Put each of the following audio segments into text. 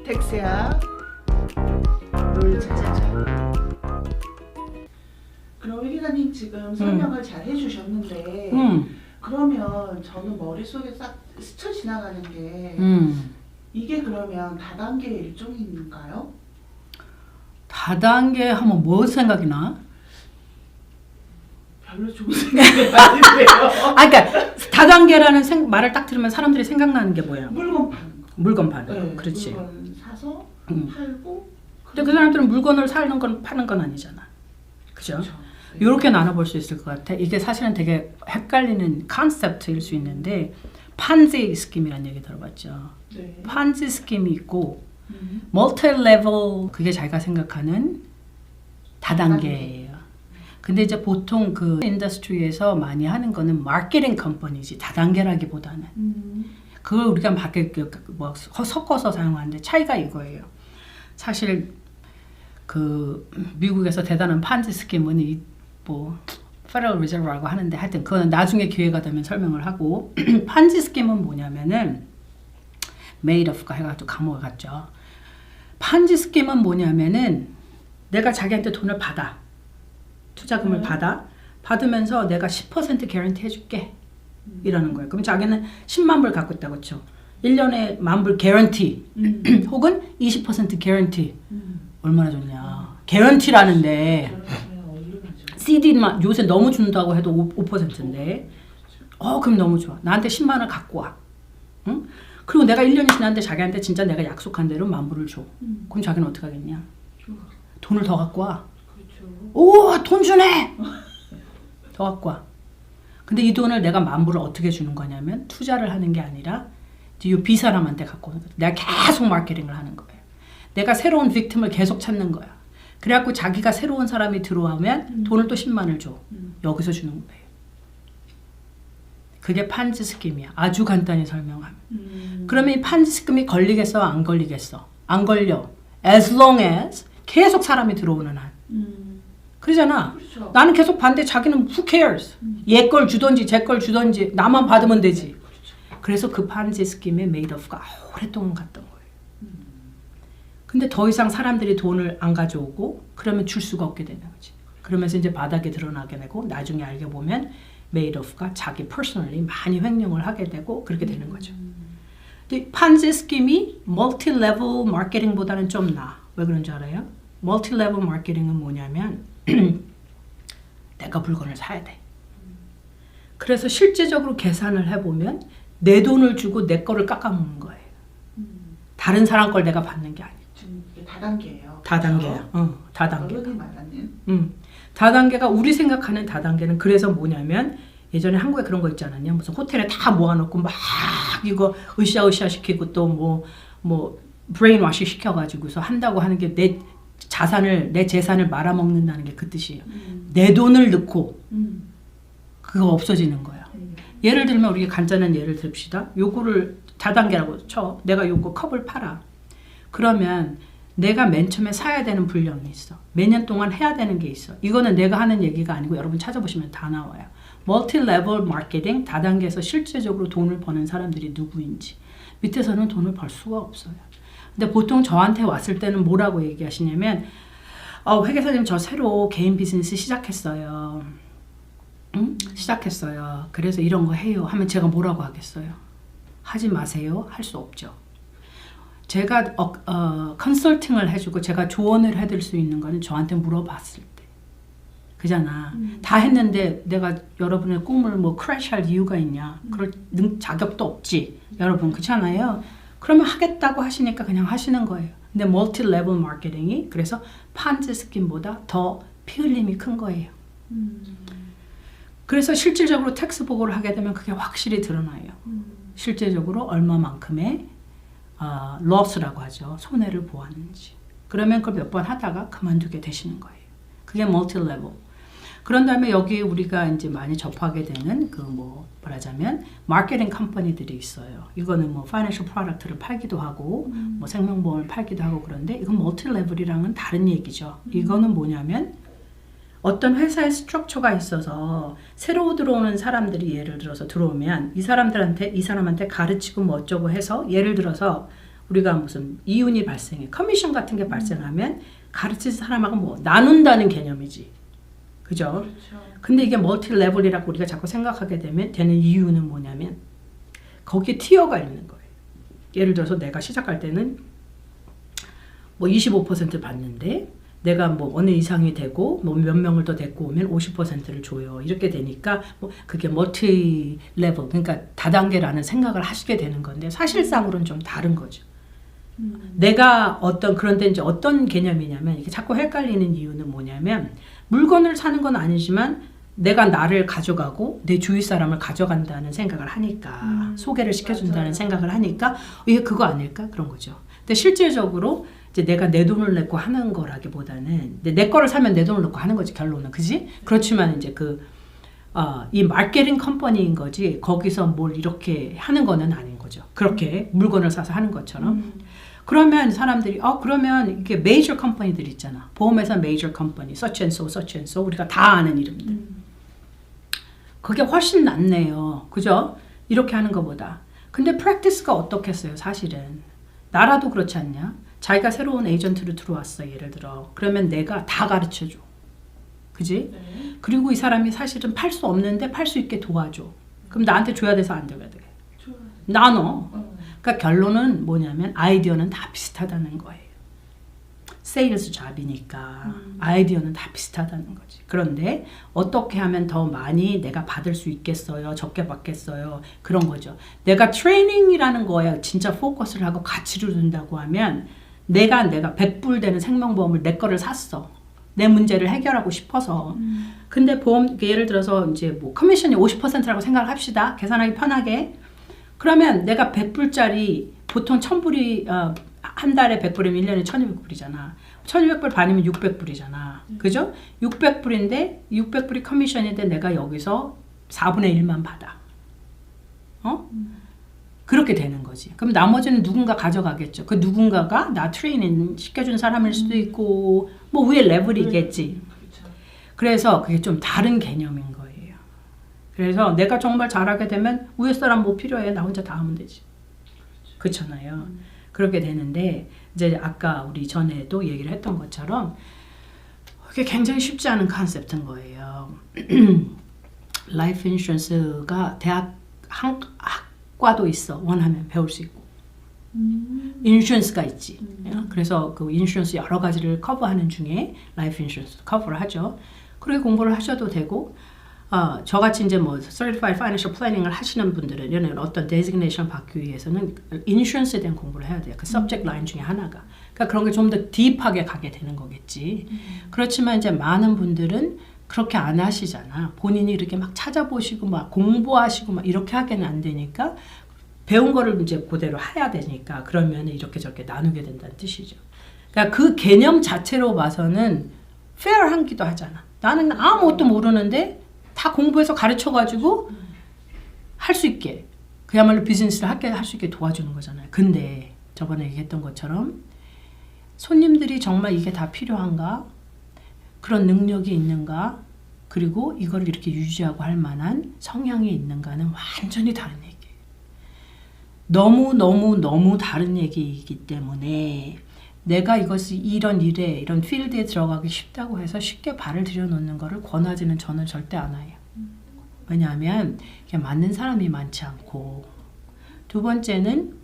텍스야 롤 찾아줘. 그럼 회계사님 지금 설명을 잘 해주셨는데 그러면 저는 머릿속에 싹 스쳐 지나가는 게 이게 그러면 다단계 일종인가요? 다단계 하면 뭐 생각이 나? 별로 좋은 생각이 아닌데요. 그러니까 다단계라는 말을 딱 들으면 사람들이 생각나는 게 뭐야? 물건 파는 거. 물건 파는 거. 네, 그렇지. 물건 사서 팔고. 근데 그 사람들은 물건을 사는 건 파는 건 아니잖아. 그죠? 그렇죠. 네. 이렇게 나눠볼 수 있을 것 같아. 이게 사실은 되게 헷갈리는 컨셉트일 수 있는데 판지 스킴이라는 얘기 들어봤죠. 네. 판지 스킴이 있고 멀티 레벨 그게 자기가 생각하는 다단계예요. 근데 이제 보통 그 인더스트리에서 많이 하는 거는 마케팅 컴퍼니지 다단계라기보다는 그걸 우리가 막 뭐 섞어서 사용하는데 차이가 이거예요. 사실 그 미국에서 대단한 판지 스킴은 이 뭐 Federal Reserve라고 하는데 하여튼 그거는 나중에 기회가 되면 설명을 하고 판지 스킴은 뭐냐면은 made of가 해가지고 감옥에 갔죠. 판지 스킴은 뭐냐면은 내가 자기한테 돈을 받아 투자금을 받으면서 내가 10% 개런티 해줄게 이러는 거예요. 그럼 자기는 10만 불 갖고 있다고 쳐. 1년에 10,000불 개런티 혹은 20% 개런티 얼마나 좋냐. 개런티라는데 CD만 요새 너무 준다고 해도 5%인데 그럼 너무 좋아. 나한테 10만 원 갖고 와. 응? 그리고 내가 1년이 지났는데 자기한테 진짜 내가 약속한 대로 10,000불을 줘. 그럼 자기는 어떻게 하겠냐? 돈을 더 갖고 와. 그렇죠. 오, 돈 주네! 더 갖고 와. 근데 이 돈을 내가 10,000불을 어떻게 주는 거냐면 투자를 하는 게 아니라 이 비사람한테 갖고 오는 거야. 내가 계속 마케팅을 하는 거예요. 내가 새로운 빅팀을 계속 찾는 거야. 그래갖고 자기가 새로운 사람이 들어오면 돈을 또 10만을 줘. 여기서 주는 거예요. 그게 판지 스킴이야. 아주 간단히 설명하면. 그러면 이 판지 스킴이 걸리겠어? 안 걸리겠어? 안 걸려. As long as 계속 사람이 들어오는 한. 그러잖아. 그렇죠. 나는 계속 반대. 자기는 who cares? 얘 걸 주던지 제 걸 주던지 나만 받으면 되지. 그래서 그 판지 스킴의 made of가 오랫동안 갔던 거예요. 근데 더 이상 사람들이 돈을 안 가져오고 그러면 줄 수가 없게 되는 거지. 그러면서 이제 바닥에 드러나게 되고 나중에 알게 보면 made of가 자기 personally 많이 횡령을 하게 되고 그렇게 되는 거죠. 근데 판지 스킴이 멀티 레벨 마케팅보다는 좀 나아. 왜 그런 줄 알아요? 멀티 레벨 마케팅은 뭐냐면 내가 물건을 사야 돼. 그래서 실제적으로 계산을 해보면 내 돈을 주고 내 거를 깎아먹는 거예요. 다른 사람 걸 내가 받는 게 아니야. 지금 이게 다단계예요. 다단계야. 다단계. 어른이 말하는. 다단계가 우리 생각하는 다단계는 그래서 뭐냐면 예전에 한국에 그런 거 있지 않았냐? 무슨 호텔에 다 모아놓고 막 이거 으쌰으쌰 시키고 또 뭐 브레인워시 시켜가지고서 한다고 하는 게 내 재산을 말아먹는다는 게 그 뜻이에요. 내 돈을 넣고 그거 없어지는 거야. 예를 들면 우리 간단한 예를 듭시다. 요거를 다단계라고 쳐. 내가 요거 컵을 팔아. 그러면 내가 맨 처음에 사야 되는 분량이 있어. 몇 년 동안 해야 되는 게 있어. 이거는 내가 하는 얘기가 아니고 여러분 찾아보시면 다 나와요. 멀티 레벨 마케팅 다단계에서 실제적으로 돈을 버는 사람들이 누구인지. 밑에서는 돈을 벌 수가 없어요. 근데 보통 저한테 왔을 때는 뭐라고 얘기하시냐면 회계사님 저 새로 개인 비즈니스 시작했어요. 시작했어요. 그래서 이런 거 해요. 하면 제가 뭐라고 하겠어요? 하지 마세요. 할 수 없죠. 제가 컨설팅을 해주고 제가 조언을 해드릴 수 있는 거는 저한테 물어봤을 때 그잖아. 다 했는데 내가 여러분의 꿈을 뭐 크래시할 이유가 있냐? 그럴 자격도 없지. 여러분 그렇잖아요. 그러면 하겠다고 하시니까 그냥 하시는 거예요. 근데 멀티 레벨 마케팅이 그래서 판지 스킴보다 더 피 흘림이 큰 거예요. 그래서 실질적으로 텍스 보고를 하게 되면 그게 확실히 드러나요. 실제적으로 얼마만큼의 loss라고 하죠. 손해를 보았는지. 그러면 그걸 몇 번 하다가 그만두게 되시는 거예요. 그게 멀티 레벨. 그런 다음에 여기 우리가 이제 많이 접하게 되는 그 말하자면 마케팅 컴퍼니들이 있어요. 이거는 뭐 파이낸셜 프로덕트를 팔기도 하고 뭐 생명보험을 팔기도 하고 그런데 이건 멀티 레벨이랑은 다른 얘기죠. 이거는 뭐냐면 어떤 회사의 스트럭처가 있어서 새로 들어오는 사람들이 예를 들어서 들어오면 이 사람한테 가르치고 뭐 어쩌고 해서 예를 들어서 우리가 무슨 이윤이 발생해. 커미션 같은 게 발생하면 가르칠 사람하고 뭐 나눈다는 개념이지. 그죠? 그렇죠. 근데 이게 멀티 레벨이라고 우리가 자꾸 생각하게 되는 이유는 뭐냐면 거기에 티어가 있는 거예요. 예를 들어서 내가 시작할 때는 뭐 25% 받는데 내가 뭐 어느 이상이 되고 뭐 몇 명을 더 데리고 오면 50%를 줘요. 이렇게 되니까 뭐 그게 멀티 레벨 그러니까 다단계라는 생각을 하시게 되는 건데 사실상으로는 좀 다른 거죠. 내가 그런데 이제 어떤 개념이냐면 이게 자꾸 헷갈리는 이유는 뭐냐면 물건을 사는 건 아니지만 내가 나를 가져가고 내 주위 사람을 가져간다는 생각을 하니까 소개를 시켜준다는 맞아요. 생각을 하니까 이게 그거 아닐까? 그런 거죠. 근데 실질적으로 이제 내가 내 돈을 내고 하는 거라기보다는 내 거를 사면 내 돈을 내고 하는 거지 결론은 그지? 그렇지만 이제 이 마케팅 컴퍼니인 거지 거기서 뭘 이렇게 하는 거는 아닌 거죠. 그렇게 물건을 사서 하는 것처럼. 그러면 사람들이 그러면 이게 메이저 컴퍼니들 있잖아. 보험회사 메이저 컴퍼니, such and so, such and so 우리가 다 아는 이름들. 그게 훨씬 낫네요. 그죠? 이렇게 하는 것보다. 근데 프랙티스가 어떻겠어요, 사실은. 나라도 그렇지 않냐? 자기가 새로운 에이전트로 들어왔어, 예를 들어. 그러면 내가 다 가르쳐줘. 그지? 네. 그리고 이 사람이 사실은 팔 수 없는데 팔 수 있게 도와줘. 그럼 나한테 줘야 돼서 안 줘야 돼? 좋아요. 나눠. 그러니까 결론은 뭐냐면 아이디어는 다 비슷하다는 거예요. 세일즈 잡이니까 아이디어는 다 비슷하다는 거지. 그런데 어떻게 하면 더 많이 내가 받을 수 있겠어요? 적게 받겠어요? 그런 거죠. 내가 트레이닝이라는 거에 진짜 포커스를 하고 가치를 둔다고 하면 내가 100불 되는 생명보험을 내 거를 샀어. 내 문제를 해결하고 싶어서. 근데 보험 예를 들어서 이제 뭐 커미션이 50%라고 생각을 합시다. 계산하기 편하게. 그러면 내가 100불짜리 보통 1000불이 한 달에 100불이면 1년에 1200불이잖아. 1200불 반이면 600불이잖아. 그죠? 600불인데 600불이 커미션인데 내가 여기서 4분의 1만 받아. 그렇게 되는 거지. 그럼 나머지는 누군가 가져가겠죠. 그 누군가가 나 트레이닝 시켜준 사람일 수도 있고 뭐 위에 레벨이겠지. 그래서 그게 좀 다른 개념인 거예요. 그래서 내가 정말 잘하게 되면 위에 사람 뭐 필요해? 나 혼자 다 하면 되지. 그렇잖아요. 그렇게 되는데 이제 아까 우리 전에도 얘기를 했던 것처럼 그게 굉장히 쉽지 않은 컨셉트인 거예요. 라이프 인슈런스가 대학 학과도 있어. 원하면 배울 수 있고. 인슈런스가 있지. 그래서 그 인슈런스 여러 가지를 커버하는 중에 라이프 인슈런스 커버를 하죠. 그렇게 공부를 하셔도 되고 저같이 이제 뭐 Certified Financial Planning을 하시는 분들은 이런 어떤 데지그네이션 받기 위해서는 인슈런스에 대한 공부를 해야 돼요. 그 서브젝트 라인 중에 하나가. 그러니까 그런 게 좀 더 딥하게 가게 되는 거겠지. 그렇지만 이제 많은 분들은 그렇게 안 하시잖아. 본인이 이렇게 막 찾아보시고 막 공부하시고 막 이렇게 하게는 안 되니까 배운 거를 이제 그대로 해야 되니까 그러면 이렇게 저렇게 나누게 된다는 뜻이죠. 그러니까 그 개념 자체로 봐서는 페어한기도 하잖아. 나는 아무것도 모르는데 다 공부해서 가르쳐가지고 할 수 있게 그야말로 비즈니스를 할 수 있게 도와주는 거잖아요. 근데 저번에 얘기했던 것처럼 손님들이 정말 이게 다 필요한가? 그런 능력이 있는가? 그리고 이걸 이렇게 유지하고 할 만한 성향이 있는가는 완전히 다른 얘기예요. 너무 다른 얘기이기 때문에 내가 이것을 이런 일에 이런 필드에 들어가기 쉽다고 해서 쉽게 발을 들여놓는 거를 권하지는 저는 절대 않아요. 왜냐하면 이게 맞는 사람이 많지 않고 두 번째는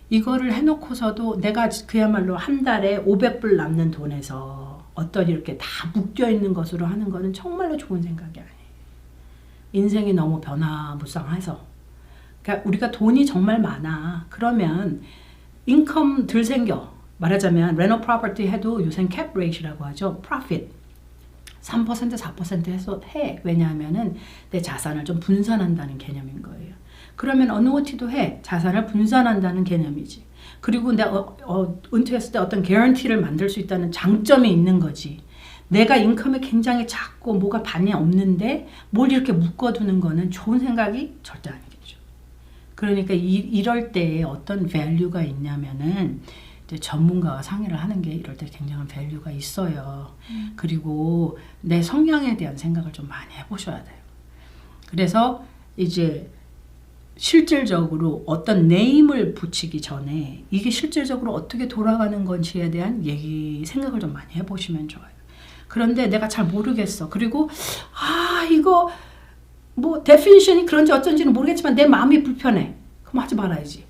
이거를 해놓고서도 내가 그야말로 한 달에 500불 남는 돈에서 어떤 이렇게 다 묶여있는 것으로 하는 거는 정말로 좋은 생각이 아니에요. 인생이 너무 변화무쌍해서 그러니까 우리가 돈이 정말 많아. 그러면 인컴 덜 생겨. 말하자면 레노 프로퍼티 해도 요새는 캡 레이트라고 하죠. 프로핏 3% 4% 해서 해. 왜냐하면은 내 자산을 좀 분산한다는 개념인 거예요. 그러면 어누어티도 해. 자산을 분산한다는 개념이지. 그리고 내가 은퇴했을 때 어떤 개런티를 만들 수 있다는 장점이 있는 거지. 내가 인컴이 굉장히 작고 뭐가 많이 없는데 뭘 이렇게 묶어두는 거는 좋은 생각이 절대 아니겠죠. 그러니까 이럴 때 어떤 밸류가 있냐면은 전문가와 상의를 하는 게 이럴 때 굉장한 밸류가 있어요. 그리고 내 성향에 대한 생각을 좀 많이 해보셔야 돼요. 그래서 이제 실질적으로 어떤 네임을 붙이기 전에 이게 실질적으로 어떻게 돌아가는 건지에 대한 생각을 좀 많이 해보시면 좋아요. 그런데 내가 잘 모르겠어. 그리고 이거 뭐 데피니션이 그런지 어쩐지는 모르겠지만 내 마음이 불편해. 그럼 하지 말아야지.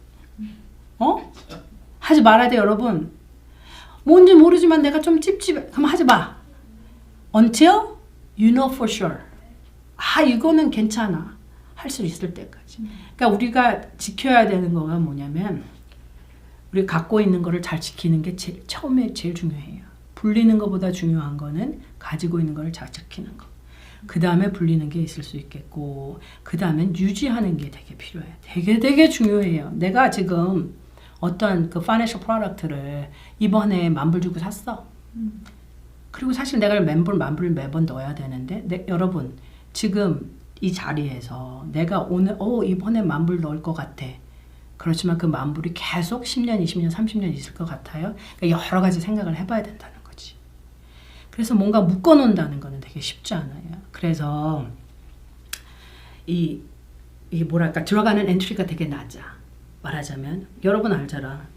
하지 말아야 돼, 여러분. 뭔지 모르지만 내가 좀 찝찝해. 그럼 하지 마. Until you know for sure. 이거는 괜찮아. 할 수 있을 때까지. 그러니까 우리가 지켜야 되는 거가 뭐냐면 우리가 갖고 있는 거를 잘 지키는 게 처음에 제일 중요해요. 불리는 것보다 중요한 거는 가지고 있는 거를 잘 지키는 거. 그 다음에 불리는 게 있을 수 있겠고 그 다음엔 유지하는 게 되게 필요해요. 되게 중요해요. 내가 지금 어떤 그 파이낸셜 프로덕트를 이번에 $10,000 주고 샀어. 그리고 사실 내가 $10,000 매번 넣어야 되는데 여러분 지금 이 자리에서 내가 오늘 이번에 $10,000 넣을 것 같아. 그렇지만 그 $10,000이 계속 10년, 20년, 30년 있을 것 같아요. 그러니까 여러 가지 생각을 해봐야 된다는 거지. 그래서 뭔가 묶어놓는다는 거는 되게 쉽지 않아요. 그래서 이 뭐랄까 들어가는 엔트리가 되게 낮아. 말하자면 여러분 알잖아.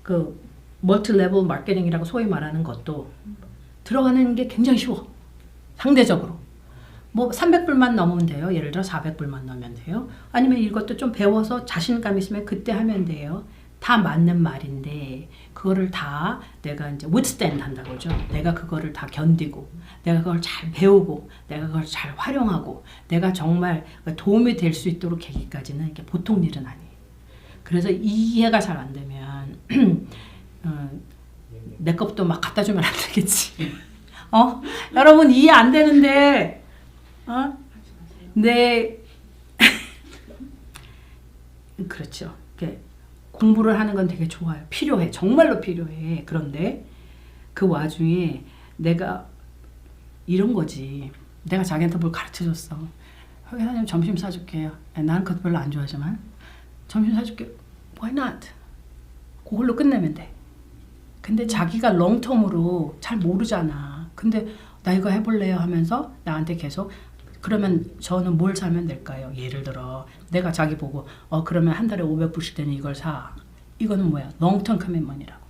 그 멀티 레벨 마케팅이라고 소위 말하는 것도 들어가는 게 굉장히 쉬워. 상대적으로. 뭐 300불만 넘으면 돼요. 예를 들어 400불만 넣으면 돼요. 아니면 이것도 좀 배워서 자신감 있으면 그때 하면 돼요. 다 맞는 말인데 그거를 다 내가 이제 withstand 한다고 그러죠. 내가 그거를 다 견디고 내가 그걸 잘 배우고 내가 그걸 잘 활용하고 내가 정말 도움이 될 수 있도록 하기까지는 이게 보통 일은 아니에요. 그래서 이해가 잘 안 되면 내 것도 막 갖다 주면 안 되겠지. 여러분 이해 안 되는데 그렇죠. 공부를 하는 건 되게 좋아요. 필요해. 정말로 필요해. 그런데 그 와중에 내가 이런 거지. 내가 자기한테 뭘 가르쳐줬어. 회사님 점심 사줄게요. 나는 그것도 별로 안 좋아하지만 점심 사줄게. Why not? 그걸로 끝내면 돼. 근데 자기가 롱텀으로 잘 모르잖아. 근데 나 이거 해볼래요 하면서 나한테 계속 그러면 저는 뭘 사면 될까요? 예를 들어 내가 자기 보고 그러면 한 달에 500불씩 되는 이걸 사. 이거는 뭐야? 롱텀 커밋먼이라고.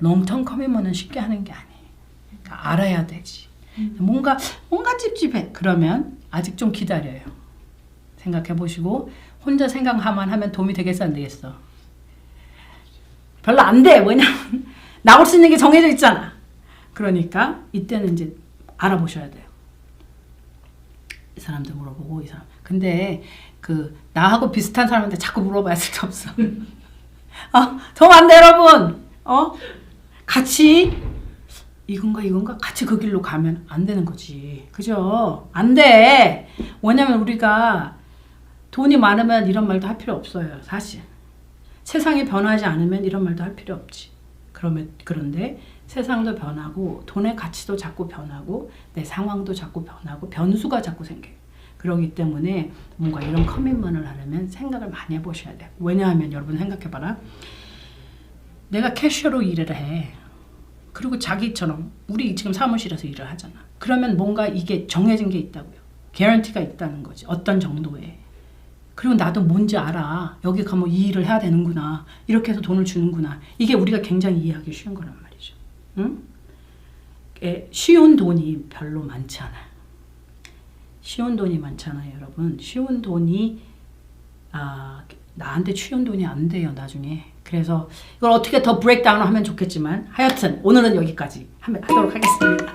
롱텀 커밋먼은 쉽게 하는 게 아니에요. 그러니까 알아야 되지. 뭔가 찝찝해. 그러면 아직 좀 기다려요. 생각해 보시고 혼자 생각하면 하면 도움이 되겠어 안 되겠어? 별로 안 돼. 왜냐면 나올 수 있는 게 정해져 있잖아. 그러니까 이때는 이제 알아보셔야 돼요. 이 사람도 물어보고 이 사람. 근데 나하고 비슷한 사람한테 자꾸 물어봐야 쓸데없어. 도움 안 돼 여러분. 같이 이건가 같이 그 길로 가면 안 되는 거지. 그죠? 안 돼. 왜냐면 우리가 돈이 많으면 이런 말도 할 필요 없어요. 사실. 세상이 변하지 않으면 이런 말도 할 필요 없지. 그런데 세상도 변하고 돈의 가치도 자꾸 변하고 내 상황도 자꾸 변하고 변수가 자꾸 생겨요. 그렇기 때문에 뭔가 이런 커밋먼을 하려면 생각을 많이 해보셔야 돼요. 왜냐하면 여러분 생각해봐라. 내가 캐셔로 일을 해. 그리고 자기처럼 우리 지금 사무실에서 일을 하잖아. 그러면 뭔가 이게 정해진 게 있다고요. 개런티가 있다는 거지. 어떤 정도에. 그리고 나도 뭔지 알아. 여기 가면 이 일을 해야 되는구나. 이렇게 해서 돈을 주는구나. 이게 우리가 굉장히 이해하기 쉬운 거란 말이죠. 응? 쉬운 돈이 별로 많지 않아요. 쉬운 돈이 많잖아요, 여러분. 쉬운 돈이 나한테 쉬운 돈이 안 돼요, 나중에. 그래서 이걸 어떻게 더 브레이크다운을 하면 좋겠지만 하여튼 오늘은 여기까지 하도록 하겠습니다.